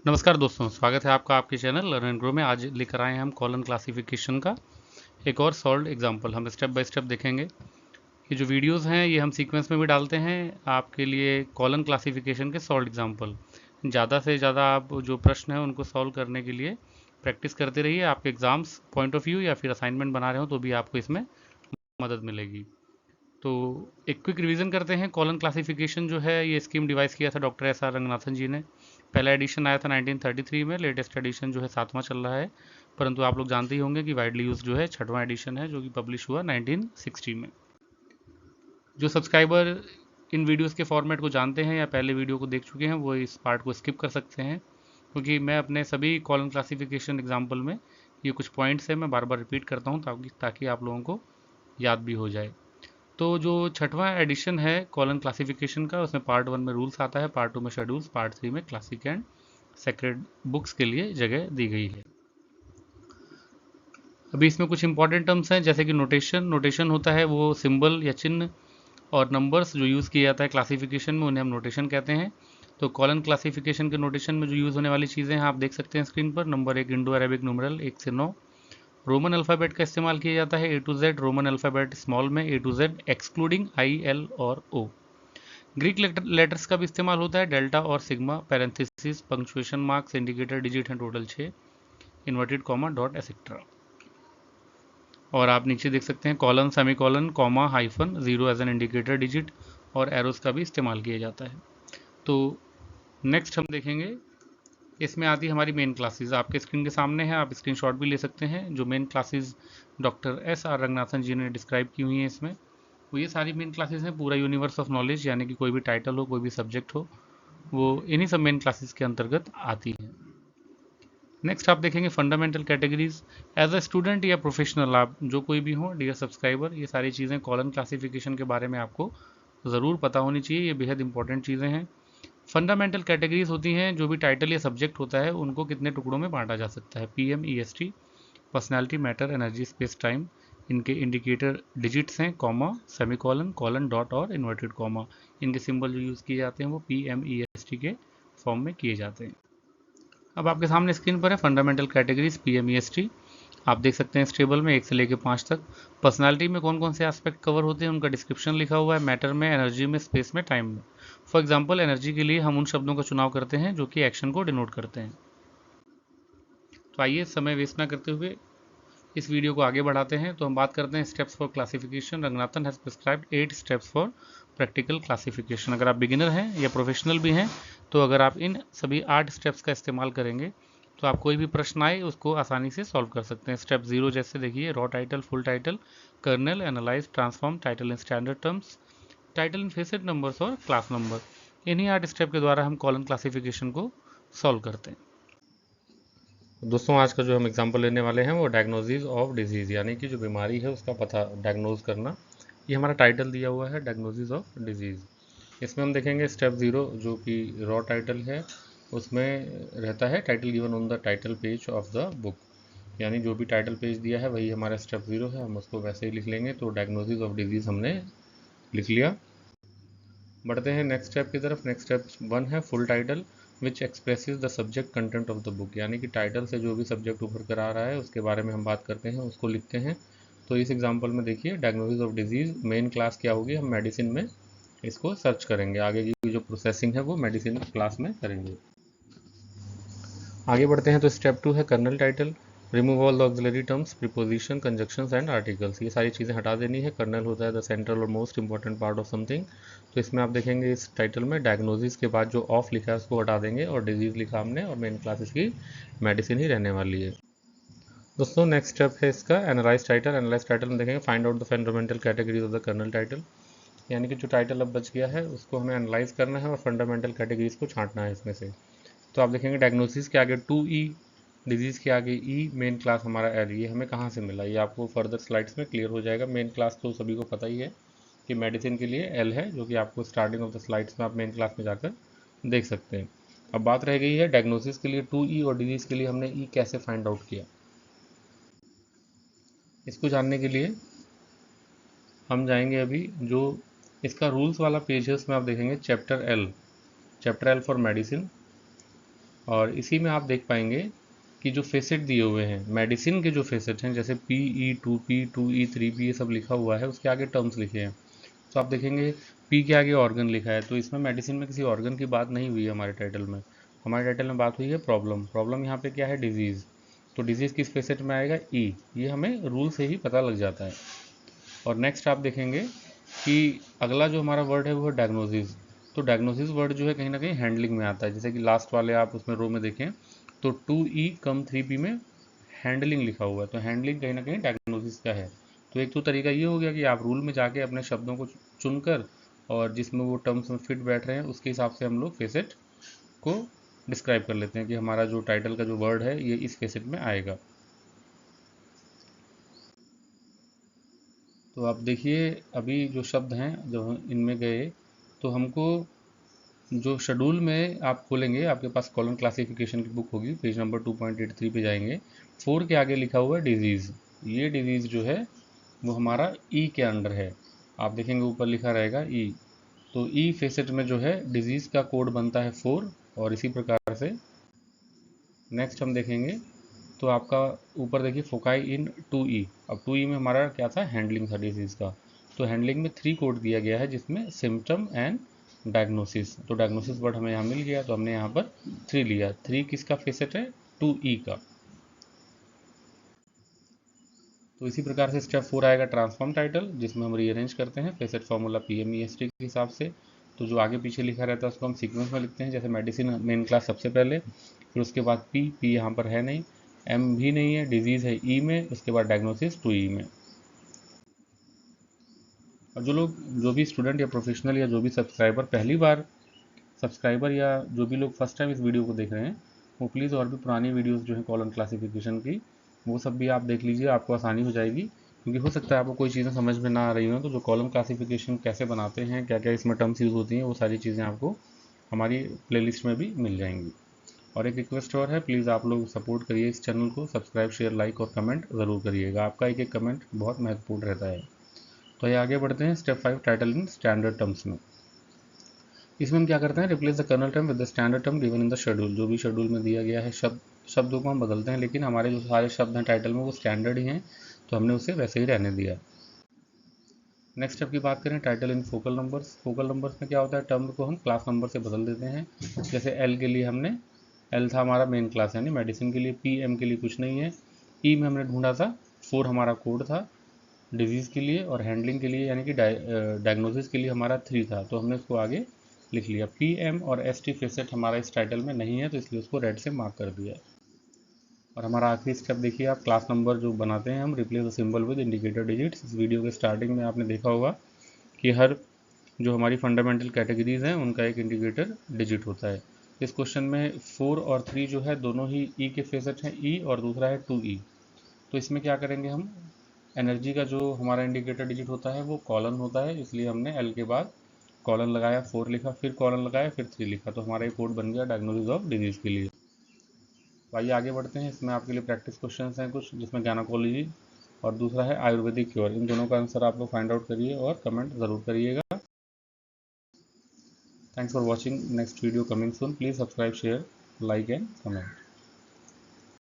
नमस्कार दोस्तों, स्वागत है आपका आपके चैनल लर्न एंड ग्रो में। आज लेकर आए हैं हम कॉलन क्लासिफिकेशन का एक और सॉल्व एग्जांपल। हम स्टेप बाय स्टेप देखेंगे। ये जो वीडियोस हैं ये हम सीक्वेंस में भी डालते हैं आपके लिए कॉलन क्लासिफिकेशन के सॉल्व एग्जांपल। ज़्यादा से ज़्यादा आप जो प्रश्न हैं उनको सॉल्व करने के लिए प्रैक्टिस करते रहिए। आपके एग्जाम्स पॉइंट ऑफ व्यू या फिर असाइनमेंट बना रहे हो तो भी आपको इसमें मदद मिलेगी। तो एक क्विक रिवीजन करते हैं। कॉलन क्लासिफिकेशन जो है ये स्कीम डिवाइस किया था doctor S R Ranganathan ji ने। पहला एडिशन आया था 1933 में। लेटेस्ट एडिशन जो है 7वां चल रहा है, परंतु आप लोग जानते ही होंगे कि वाइडली यूज जो है 6वां एडिशन है जो कि पब्लिश हुआ 1960 में। जो सब्सक्राइबर इन वीडियोस के फॉर्मेट को जानते हैं या पहले वीडियो को देख चुके हैं वो इस पार्ट को स्किप कर सकते हैं, क्योंकि मैं अपने सभी कॉलम क्लासिफिकेशन एग्जाम्पल में ये कुछ पॉइंट्स है मैं बार बार रिपीट करता हूँ ताकि आप लोगों को याद भी हो जाए। तो जो 6वां एडिशन है कॉलन क्लासिफिकेशन का, उसमें पार्ट 1 में रूल्स आता है, पार्ट 2 में शेड्यूल्स, पार्ट 3 में क्लासिक एंड सेक्रेड बुक्स के लिए जगह दी गई है। अभी इसमें कुछ इंपॉर्टेंट टर्म्स हैं जैसे कि नोटेशन। नोटेशन होता है वो सिंबल या चिन्ह और नंबर्स जो यूज़ किया जाता है क्लासिफिकेशन में, उन्हें हम नोटेशन कहते हैं। तो कॉलन क्लासिफिकेशन के नोटेशन में जो यूज़ होने वाली चीज़ें हैं आप देख सकते हैं स्क्रीन पर। नंबर 1 इंडो अरेबिक न्यूमेरल 1 से 9। रोमन अल्फ़ाबेट का इस्तेमाल किया जाता है A to Z. Roman alphabet small में A to Z excluding I, L और ओ। ग्रीक लेटर्स का भी इस्तेमाल होता है, डेल्टा और sigma, parentheses, punctuation marks, indicator digit हैं total 6, inverted comma, dot etcetera. और आप नीचे देख सकते हैं colon, semicolon, comma, hyphen, zero as an indicator digit और एरोस का भी इस्तेमाल किया जाता है। तो नेक्स्ट हम देखेंगे, इसमें आती है हमारी मेन क्लासेस। आपके स्क्रीन के सामने है, आप स्क्रीनशॉट भी ले सकते हैं। जो main classes doctor S R Ranganathan ji ने डिस्क्राइब की हुई हैं इसमें, वो ये सारी मेन क्लासेस हैं। पूरा यूनिवर्स ऑफ नॉलेज यानी कि कोई भी टाइटल हो, कोई भी सब्जेक्ट हो, वो इन्हीं सब मेन क्लासेस के अंतर्गत आती है। नेक्स्ट आप देखेंगे fundamental categories. As a student या प्रोफेशनल, आप जो कोई भी हो डियर सब्सक्राइबर, ये सारी चीज़ें कॉलन क्लासिफिकेशन के बारे में आपको ज़रूर पता होनी चाहिए। ये बेहद इंपॉर्टेंट चीज़ें हैं। फंडामेंटल कैटेगरीज होती हैं जो भी टाइटल या सब्जेक्ट होता है उनको कितने टुकड़ों में बांटा जा सकता है। PM, EST, personality, matter, energy, space, time. इनके इंडिकेटर डिजिट्स हैं, कॉमा, सेमीकॉलन, कॉलन, डॉट और इन्वर्टेड कॉमा। इनके सिंबल जो यूज़ किए जाते हैं वो पीएम, ईएसटी के फॉर्म में किए जाते हैं। अब आपके सामने स्क्रीन पर है फंडामेंटल कैटेगरीज पीएमईएसटी। आप देख सकते हैं इस टेबल में 1 से लेकर 5 तक। पर्सनालिटी में कौन कौन से एस्पेक्ट कवर होते हैं उनका डिस्क्रिप्शन लिखा हुआ है। मैटर में, एनर्जी में, स्पेस में, टाइम में। फॉर एग्जाम्पल एनर्जी के लिए हम उन शब्दों का चुनाव करते हैं जो कि एक्शन को डिनोट करते हैं। तो आइए समय वेस्ट ना करते हुए इस वीडियो को आगे बढ़ाते हैं। तो हम बात करते हैं steps for classification. Ranganathan has prescribed 8 steps for practical classification. अगर आप बिगिनर हैं या प्रोफेशनल भी हैं तो अगर आप इन सभी 8 स्टेप्स का इस्तेमाल करेंगे तो आप कोई भी प्रश्न आए उसको आसानी से सॉल्व कर सकते हैं। स्टेप 0 जैसे देखिए, raw title, full title, kernel, analyse, transform, title in standard terms, title in facet numbers और क्लास नंबर। इन्हीं 8 स्टेप के द्वारा हम कॉलम क्लासिफिकेशन को सॉल्व करते हैं। दोस्तों आज का जो हम एग्जांपल लेने वाले हैं वो डायग्नोसिस ऑफ डिजीज़, यानी कि जो बीमारी है उसका पता डायग्नोज करना। ये हमारा टाइटल दिया हुआ है डायग्नोसिस ऑफ डिजीज़। इसमें हम देखेंगे स्टेप 0 जो कि रॉ टाइटल है, उसमें रहता है title given on the title page of the book, यानी जो भी टाइटल पेज दिया है वही हमारा स्टेप 0 है, हम उसको वैसे ही लिख लेंगे। तो डायग्नोसिस ऑफ डिजीज़ हमने लिख लिया। बढ़ते हैं नेक्स्ट स्टेप की तरफ। नेक्स्ट स्टेप 1 है full title which expresses the subject content of the book, यानी कि टाइटल से जो भी सब्जेक्ट उभर कर आ रहा है उसके बारे में हम बात करते हैं, उसको लिखते हैं। तो इस एग्जांपल में देखिए diagnosis of disease, main class क्या होगी, हम मेडिसिन में इसको सर्च करेंगे। आगे की जो प्रोसेसिंग है वो मेडिसिन क्लास में करेंगे। आगे बढ़ते हैं तो स्टेप 2 है kernel title. Remove all the auxiliary terms, preposition, conjunctions and articles, ये सारी चीज़ें हटा देनी है। कर्नल होता है द सेंट्रल और most important part of something. तो इसमें आप देखेंगे इस टाइटल में डायग्नोसिस के बाद जो ऑफ लिखा है उसको हटा देंगे और डिजीज़ लिखा हमने, और मेन क्लासेस की मेडिसिन ही रहने वाली है। दोस्तों नेक्स्ट स्टेप है इसका एनालाइज टाइटल। एनालाइज टाइटल में देखेंगे find out the fundamental categories of the kernel title, यानी कि जो टाइटल अब बच गया है उसको हमें एनालाइज करना है और फंडामेंटल कैटेगरीज को छांटना है इसमें से। तो आप देखेंगे डायग्नोसिस के आगे 2E, डिजीज़ के आगे ई, मेन क्लास हमारा एल। ये हमें कहाँ से मिला, ये आपको फर्दर स्लाइड्स में क्लियर हो जाएगा। मेन क्लास तो सभी को पता ही है कि मेडिसिन के लिए एल है, जो कि आपको स्टार्टिंग ऑफ द स्लाइड्स में आप मेन क्लास में जाकर देख सकते हैं। अब बात रह गई है डायग्नोसिस के लिए 2E और डिजीज़ के लिए हमने ई कैसे फाइंड आउट किया। इसको जानने के लिए हम जाएंगे अभी जो इसका रूल्स वाला पेज है उसमें आप देखेंगे chapter L, chapter L for medicine. और इसी में आप देख पाएंगे कि जो फेसेट दिए हुए हैं मेडिसिन के, जो फेसेट हैं जैसे PE2P 2E3P ये सब लिखा हुआ है, उसके आगे टर्म्स लिखे हैं। तो आप देखेंगे पी के आगे ऑर्गन लिखा है, तो इसमें मेडिसिन में किसी ऑर्गन की बात नहीं हुई है हमारे टाइटल में। हमारे टाइटल में बात हुई है प्रॉब्लम। प्रॉब्लम यहाँ पे क्या है? डिजीज़। तो डिजीज़ किस फेसेट में आएगा? ई। ये हमें रूल से ही पता लग जाता है। और नेक्स्ट आप देखेंगे कि अगला जो हमारा वर्ड है वो है डायग्नोसिस। तो डायग्नोसिस वर्ड जो है कहीं ना कहीं हैंडलिंग में आता है। जैसे कि लास्ट वाले आप उसमें रो में देखें तो 2E-3P में हैंडलिंग लिखा हुआ है, तो हैंडलिंग कहीं ना कहीं डायग्नोसिस का है। तो एक तो तरीका ये हो गया कि आप रूल में जाके अपने शब्दों को चुनकर और जिसमें वो टर्म्स में फिट बैठ रहे हैं उसके हिसाब से हम लोग फेसेट को डिस्क्राइब कर लेते हैं कि हमारा जो टाइटल का जो वर्ड है ये इस फेसेट में आएगा। तो आप देखिए अभी जो शब्द हैं जो इनमें गए, तो हमको जो शेड्यूल में आप खोलेंगे, आपके पास कॉलम क्लासिफिकेशन की बुक होगी, पेज नंबर 2.83 पे जाएंगे। 4 के आगे लिखा हुआ है डिजीज़। ये डिजीज़ जो है वो हमारा ई के अंडर है। आप देखेंगे ऊपर लिखा रहेगा ई। तो ई फेसेट में जो है डिजीज़ का कोड बनता है 4। और इसी प्रकार से नेक्स्ट हम देखेंगे तो आपका ऊपर देखिए फोकाई इन 2E। अब 2E में हमारा क्या था? हैंडलिंग था डिजीज़ का। तो हैंडलिंग में 3 कोड दिया गया है जिसमें सिम्टम एंड डायग्नोसिस। तो डायग्नोसिस वर्ड हमें यहाँ मिल गया, तो हमने यहाँ पर 3 लिया। 3 किसका फेसेट है? 2E का। तो इसी प्रकार से स्टेप 4 आएगा ट्रांसफॉर्म टाइटल, जिसमें हम रीअरेंज करते हैं फेसेट फॉर्मूला PMEST के हिसाब से। तो जो आगे पीछे लिखा रहता है उसको हम सीक्वेंस में लिखते हैं। जैसे मेडिसिन मेन क्लास सबसे पहले, फिर उसके बाद पी यहाँ पर है नहीं, एम भी नहीं है, डिजीज़ है ई में, उसके बाद डायग्नोसिस 2E में। और जो भी स्टूडेंट या प्रोफेशनल या जो भी सब्सक्राइबर पहली बार सब्सक्राइबर या जो भी लोग फर्स्ट टाइम इस वीडियो को देख रहे हैं, वो प्लीज़ और भी पुरानी वीडियोस जो हैं कॉलम क्लासिफिकेशन की, वो सब भी आप देख लीजिए, आपको आसानी हो जाएगी। क्योंकि हो सकता है आपको कोई चीज़ें समझ में ना आ रही हो, तो जो कॉलम क्लासिफिकेशन कैसे बनाते हैं, क्या क्या इसमें टर्म्स यूज़ होती हैं, वो सारी चीज़ें आपको हमारी प्लेलिस्ट में भी मिल जाएंगी। और एक रिक्वेस्ट और है, प्लीज़ आप लोग सपोर्ट करिए इस चैनल को, सब्सक्राइब शेयर लाइक और कमेंट ज़रूर करिएगा। आपका एक एक कमेंट बहुत महत्वपूर्ण रहता है। तो ये आगे बढ़ते हैं step 5 title in standard terms में। इसमें हम क्या करते हैं? Replace the kernel term with the standard term given in the schedule. जो भी शेड्यूल में दिया गया है शब्दों को हम बदलते हैं, लेकिन हमारे जो सारे शब्द हैं टाइटल में वो स्टैंडर्ड ही हैं, तो हमने उसे वैसे ही रहने दिया। नेक्स्ट स्टेप की बात करें, title in focal numbers. Focal numbers में क्या होता है? टर्म को हम क्लास नंबर से बदल देते हैं। जैसे एल के लिए हमने, एल था हमारा मेन क्लास यानी मेडिसिन के लिए, PM के लिए कुछ नहीं है, ई में हमने ढूंढा था 4 हमारा कोड था डिजीज़ के लिए, और हैंडलिंग के लिए यानी कि डायग्नोसिस के लिए हमारा 3 था, तो हमने उसको आगे लिख लिया। PM और ST फेसेट हमारा इस टाइटल में नहीं है, तो इसलिए उसको रेड से मार्क कर दिया। और हमारा आखिरी स्टेप देखिए आप, क्लास नंबर जो बनाते हैं हम, replace the symbol with indicator digits. इस वीडियो के स्टार्टिंग में आपने देखा होगा कि हर जो हमारी फंडामेंटल कैटेगरीज हैं उनका एक इंडिकेटर डिजिट होता है। इस क्वेश्चन में 4 और 3 जो है दोनों ही ई के फेसेट हैं, ई, और दूसरा है 2E। तो इसमें क्या करेंगे हम? एनर्जी का जो हमारा इंडिकेटर डिजिट होता है वो कॉलन होता है, इसलिए हमने एल के बाद कॉलन लगाया, 4 लिखा, फिर कॉलन लगाया, फिर 3 लिखा, तो हमारा ये कोड बन गया डायग्नोसिस ऑफ डिजीज़ के लिए। तो आइए आगे बढ़ते हैं। इसमें आपके लिए प्रैक्टिस क्वेश्चंस हैं कुछ, जिसमें गायनेकोलॉजी और दूसरा है आयुर्वेदिक क्योर। इन दोनों का आंसर आप लोग फाइंड आउट करिए और कमेंट ज़रूर करिएगा। Thanks for watching. Next video coming soon. Please subscribe share like and comment.